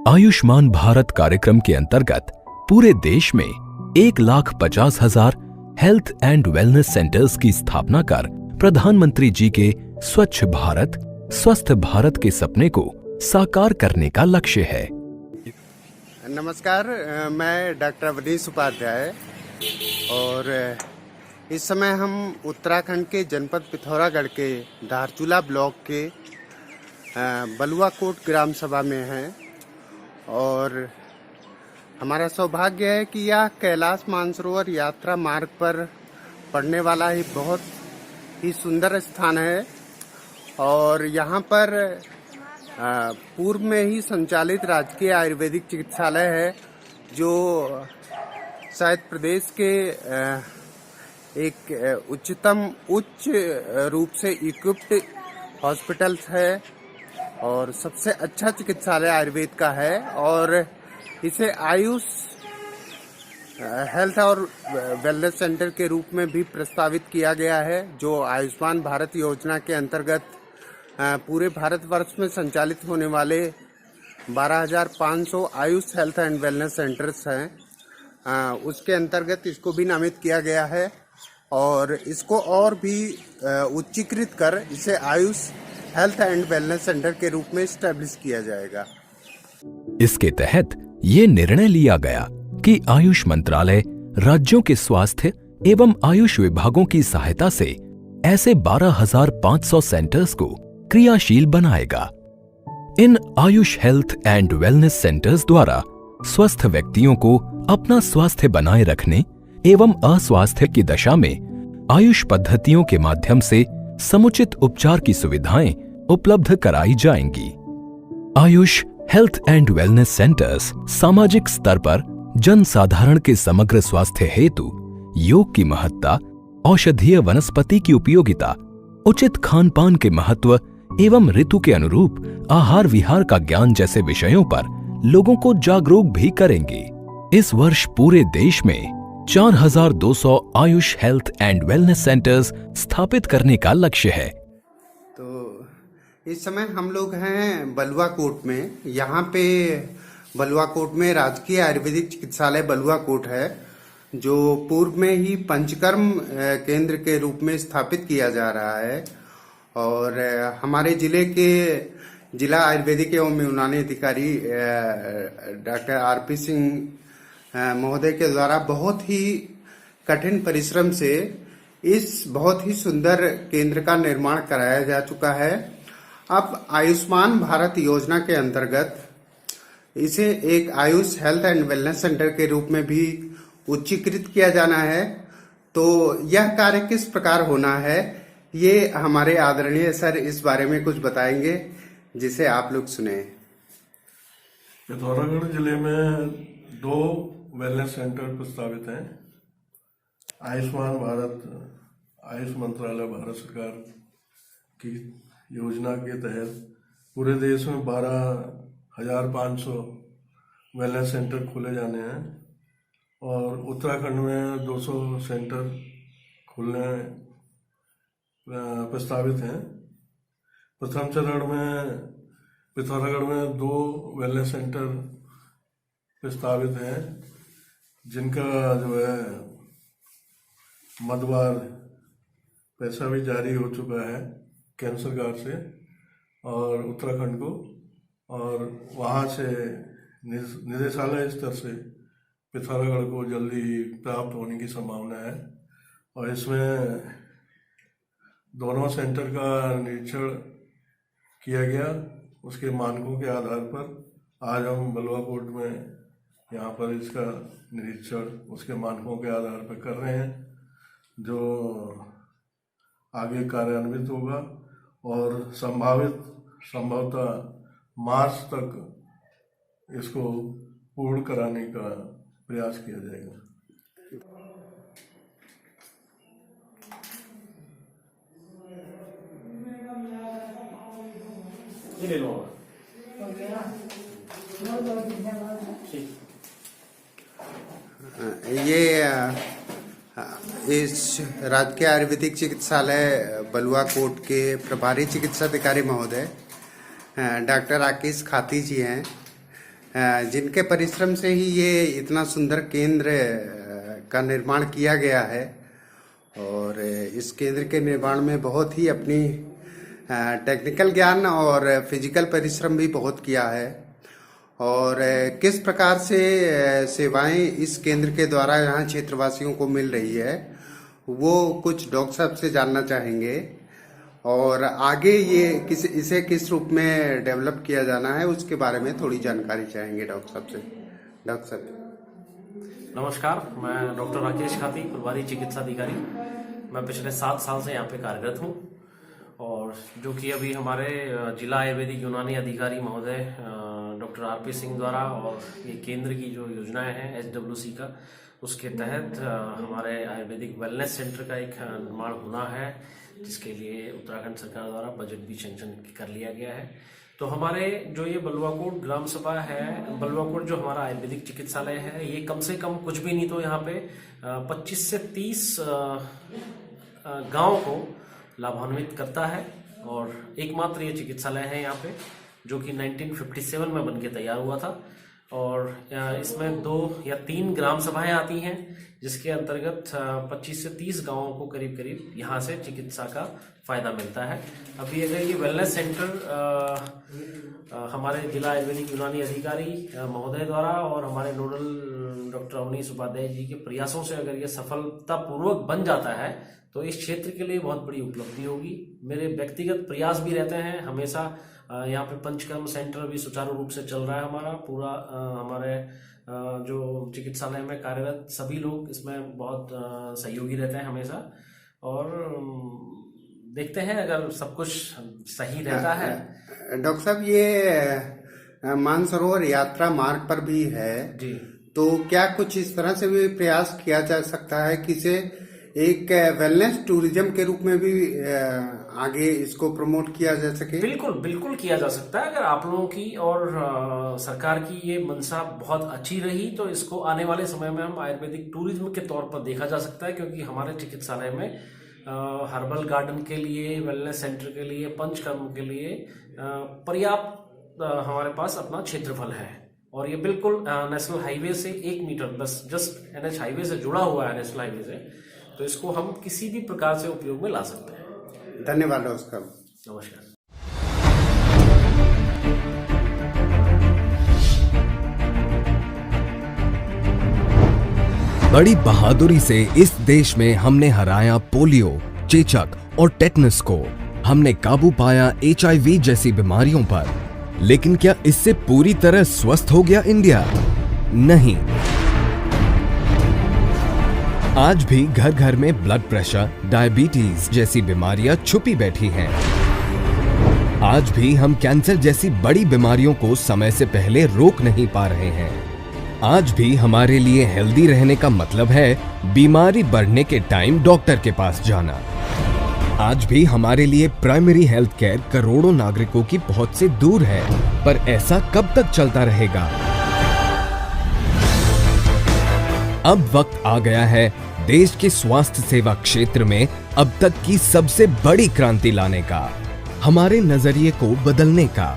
आयुष्मान भारत कार्यक्रम के अंतर्गत पूरे देश में 1,50,000 हेल्थ एंड वेलनेस सेंटर्स की स्थापना कर प्रधानमंत्री जी के स्वच्छ भारत, स्वस्थ भारत के सपने को साकार करने का लक्ष्य है। नमस्कार, मैं डॉक्टर अवनीश उपाध्याय और इस समय हम उत्तराखंड के जनपद पिथौरागढ़ के धारचूला ब्लॉक के बलुआ कोट ग्राम सभा में हैं और हमारा सौभाग्य है कि यह कैलाश मानसरोवर यात्रा मार्ग पर पड़ने वाला ही बहुत ही सुंदर स्थान है और यहाँ पर पूर्व में ही संचालित राजकीय आयुर्वेदिक चिकित्सालय है जो शायद प्रदेश के एक उच्च रूप से इक्विप्ड हॉस्पिटल्स है और सबसे अच्छा चिकित्सालय आयुर्वेद का है और इसे आयुष हेल्थ और वेलनेस सेंटर के रूप में भी प्रस्तावित किया गया है जो आयुष्मान भारत योजना के अंतर्गत पूरे भारतवर्ष में संचालित होने वाले 12,500 Ayush health and wellness centres हैं, उसके अंतर्गत इसको भी नामित किया गया है और इसको और भी उच्चीकृत कर इसे Ayush health and wellness centre के रूप में स्टैब्लिश किया जाएगा। इसके तहत ये निर्णय लिया गया कि आयुष मंत्रालय राज्यों के स्वास्थ्य एवं आयुष विभागों की सहायता से ऐसे 12,500 सेंटर्स को क्रियाशील बनाएगा। इन Ayush health and wellness centres द्वारा स्वस्थ व्यक्तियों को अपना स्वास्थ्य बनाए रखने एवं अस्वास्थ्य की दशा में आयुष पद्धतियों के माध्यम से समुचित उपचार की सुविधाएं उपलब्ध कराई जाएंगी। Ayush health and wellness centres सामाजिक स्तर पर जन साधारण के समग्र स्वास्थ्य हेतु योग की महत्ता, औषधीय वनस्पति की उपयोगिता, उचित खान पान के महत्व एवं ऋतु के अनुरूप आहार विहार का ज्ञान जैसे विषयों पर लोगों को जागरूक भी करेंगे। इस वर्ष पूरे देश में 4,200 Ayush health and wellness centres स्थापित करने का लक्ष्य है। तो इस समय हम लोग हैं बलुआ कोट में। यहाँ पे बलुआ कोट में राजकीय आयुर्वेदिक चिकित्सालय बलुआ कोट है जो पूर्व में ही पंचकर्म केंद्र के रूप में स्थापित किया जा रहा है और हमारे जिले के जिला आयुर्वेदिक एवं यूनानी अधिकारी डॉक्टर आरपी सिंह महोदय के द्वारा बहुत ही कठिन परिश्रम से इस बहुत ही सुंदर केंद्र का निर्माण कराया जा चुका है। अब आयुष्मान भारत योजना के अंतर्गत इसे एक Ayush health and wellness centre के रूप में भी उच्चीकृत किया जाना है। तो यह कार्य किस प्रकार होना है ये हमारे आदरणीय सर इस बारे में कुछ बताएंगे जिसे आप लोग सुने। पिथौरागढ़ जिले में 2 वेलनेस सेंटर प्रस्तावित हैं। आयुष्मान भारत आयुष मंत्रालय भारत सरकार की योजना के तहत पूरे देश में 12,500 वेलनेस सेंटर खोले जाने हैं और उत्तराखंड में 200 सेंटर खुलने प्रस्तावित हैं। प्रथम चरण में पिथौरागढ़ में 2 वेलनेस सेंटर प्रस्तावित हैं जिनका जो है मदवार पैसा भी जारी हो चुका है केंद्र सरकार से और उत्तराखंड को और वहाँ से निदेशालय स्तर से पिथौरागढ़ को जल्दी ही प्राप्त होने की संभावना है और इसमें दोनों सेंटर का निरीक्षण किया गया। उसके मानकों के आधार पर आज हम बलुआ कोट में यहाँ पर इसका निरीक्षण उसके मानकों के आधार पर कर रहे हैं जो आगे कार्यान्वित होगा और संभवतः मार्च तक इसको पूर्ण कराने का प्रयास किया जाएगा। ये इस राजकीय आयुर्वेदिक चिकित्सालय बलुआ कोट के प्रभारी चिकित्सा अधिकारी महोदय डॉक्टर राकेश खाती जी हैं जिनके परिश्रम से ही ये इतना सुंदर केंद्र का निर्माण किया गया है। और इस केंद्र के निर्माण में बहुत ही अपनी टेक्निकल ज्ञान और फिजिकल परिश्रम भी बहुत किया है। और किस प्रकार से सेवाएं इस केंद्र के द्वारा यहाँ क्षेत्रवासियों को मिल रही है वो कुछ डॉक्टर साहब से जानना चाहेंगे। और आगे ये इसे किस रूप में डेवलप किया जाना है उसके बारे में थोड़ी जानकारी चाहेंगे डॉक्टर साहब से। डॉक्टर साहब नमस्कार, मैं डॉक्टर राकेश खाती, प्रभारी चिकित्सा अधिकारी। मैं पिछले 7 साल से यहाँ पे कार्यरत हूँ और जो कि अभी हमारे जिला आयुर्वेदिक यूनानी अधिकारी महोदय डॉक्टर आरपी सिंह द्वारा और ये केंद्र की जो योजनाएं हैं SWC का, उसके तहत हमारे आयुर्वेदिक वेलनेस सेंटर का एक निर्माण होना है, जिसके लिए उत्तराखंड सरकार द्वारा बजट भी सैंक्शन कर लिया गया है। तो हमारे जो ये बलुआकोट ग्राम सभा है, बलुआकोट जो हमारा आयुर्वेदिक चिकित्सालय है, ये कम से कम कुछ भी नहीं तो यहाँ पे 25 से 30 गाँव को लाभान्वित करता है। और एकमात्र ये चिकित्सालय है यहाँ पे जो कि 1957 में बनके तैयार हुआ था। और इसमें 2 या 3 ग्राम सभाएं आती हैं, जिसके अंतर्गत 25 से 30 गांवों को करीब करीब यहाँ से चिकित्सा का फायदा मिलता है। अभी अगर ये वेलनेस सेंटर हमारे जिला आयुर्वेदिक यूनानी अधिकारी महोदय द्वारा और हमारे नोडल डॉक्टर अवनीश उपाध्याय जी के प्रयासों से अगर ये सफलतापूर्वक बन जाता है तो इस क्षेत्र के लिए बहुत बड़ी उपलब्धि होगी। मेरे व्यक्तिगत प्रयास भी रहते हैं हमेशा। यहाँ पे पंचकर्म सेंटर भी सुचारू रूप से चल रहा है हमारा पूरा। हमारे जो चिकित्सालय में कार्यरत सभी लोग इसमें बहुत सहयोगी रहते हैं हमेशा। और देखते हैं अगर सब कुछ सही रहता है। डॉक्टर साहब, ये मानसरोवर यात्रा मार्ग पर भी है जी, तो क्या कुछ इस तरह से भी प्रयास किया जा सकता है कि इसे एक वेलनेस टूरिज्म के रूप में भी आगे इसको प्रमोट किया जा सके? बिल्कुल बिल्कुल किया जा सकता है। अगर आप लोगों की और सरकार की ये मंशा बहुत अच्छी रही तो इसको आने वाले समय में हम आयुर्वेदिक टूरिज्म के तौर पर देखा जा सकता है, क्योंकि हमारे चिकित्सालय में हर्बल गार्डन के लिए, वेलनेस सेंटर के लिए, पंचकर्म के लिए पर्याप्त हमारे पास अपना क्षेत्रफल है। और ये बिल्कुल नेशनल हाईवे से 1 मीटर बस जस्ट NH हाईवे से जुड़ा हुआ है, नेशनल हाईवे से। तो इसको हम किसी भी प्रकार से उपयोग में ला सकते हैं। धन्यवाद डॉक्टर साहब। नमस्कार। बड़ी बहादुरी से इस देश में हमने हराया पोलियो, चेचक और टेटनस को। हमने काबू पाया HIV जैसी बीमारियों पर। लेकिन क्या इससे पूरी तरह स्वस्थ हो गया इंडिया? नहीं। आज भी घर घर में ब्लड प्रेशर, डायबिटीज जैसी बीमारियां छुपी बैठी हैं। आज भी हम कैंसर जैसी बड़ी बीमारियों को समय से पहले रोक नहीं पा रहे हैं। आज भी हमारे लिए हेल्दी रहने का मतलब है बीमारी बढ़ने के टाइम डॉक्टर के पास जाना। आज भी हमारे लिए प्राइमरी हेल्थ केयर करोड़ों नागरिकों की पहुंच से दूर है। पर ऐसा कब तक चलता रहेगा? अब वक्त आ गया है देश के स्वास्थ्य सेवा क्षेत्र में अब तक की सबसे बड़ी क्रांति लाने का, हमारे नजरिए को बदलने का,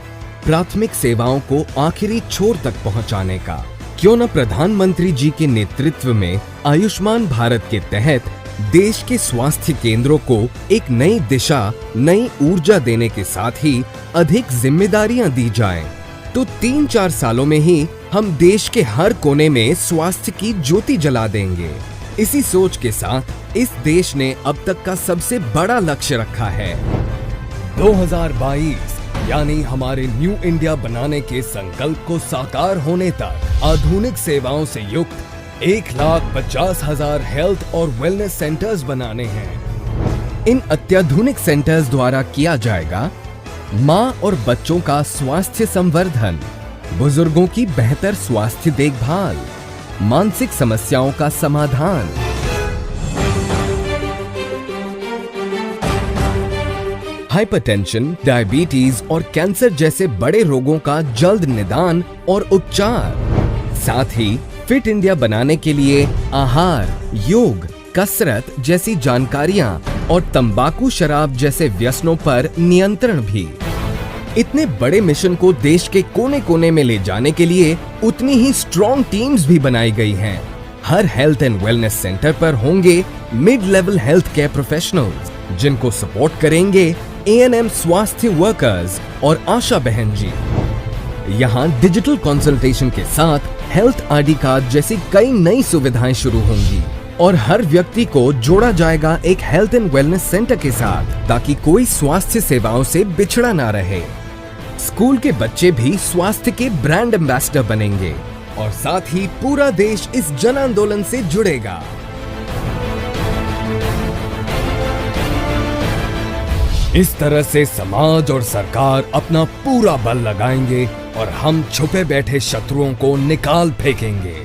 प्राथमिक सेवाओं को आखिरी छोर तक पहुंचाने का। क्यों न प्रधानमंत्री जी के नेतृत्व में आयुष्मान भारत के तहत देश के स्वास्थ्य केंद्रों को एक नई दिशा, नई ऊर्जा देने के साथ ही अधिक जिम्मेदारियां दी जाएं, तो 3-4 सालों में ही हम देश के हर कोने में स्वास्थ्य की ज्योति जला देंगे। इसी सोच के साथ इस देश ने अब तक का सबसे बड़ा लक्ष्य रखा है। 2022 यानी हमारे न्यू इंडिया बनाने के संकल्प को साकार होने तक आधुनिक सेवाओं से युक्त 1,50,000 हेल्थ और वेलनेस सेंटर्स बनाने हैं। इन अत्याधुनिक सेंटर्स द्वारा किया जाएगा मां और बच्चों का स्वास्थ्य संवर्धन, बुजुर्गों की बेहतर स्वास्थ्य देखभाल, मानसिक समस्याओं का समाधान, हाइपरटेंशन, डायबिटीज और कैंसर जैसे बड़े रोगों का जल्द निदान और उपचार। साथ ही फिट इंडिया बनाने के लिए आहार, योग, कसरत जैसी जानकारियां और तंबाकू शराब जैसे व्यसनों पर नियंत्रण भी। इतने बड़े मिशन को देश के कोने कोने में ले जाने के लिए उतनी ही स्ट्रॉन्ग टीम्स भी बनाई गई हैं। हर हेल्थ एंड वेलनेस सेंटर पर होंगे mid level health care professionals, जिनको सपोर्ट करेंगे एएनएम स्वास्थ्य वर्कर्स और आशा बहन जी। यहाँ डिजिटल कंसल्टेशन के साथ हेल्थ आईडी कार्ड जैसी कई नई सुविधाएं शुरू होंगी और हर व्यक्ति को जोड़ा जाएगा एक हेल्थ एंड वेलनेस सेंटर के साथ, ताकि कोई स्वास्थ्य सेवाओं से बिछड़ा ना रहे। स्कूल के बच्चे भी स्वास्थ्य के ब्रांड एम्बेसडर बनेंगे और साथ ही पूरा देश इस जन आंदोलन से जुड़ेगा। इस तरह से समाज और सरकार अपना पूरा बल लगाएंगे और हम छुपे बैठे शत्रुओं को निकाल फेंकेंगे।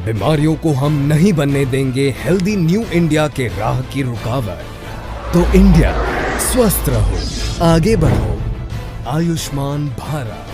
बीमारियों को हम नहीं बनने देंगे हेल्दी न्यू इंडिया के राह की रुकावट। तो इंडिया स्वस्थ रहो, आगे बढ़ो, आयुष्मान भारत।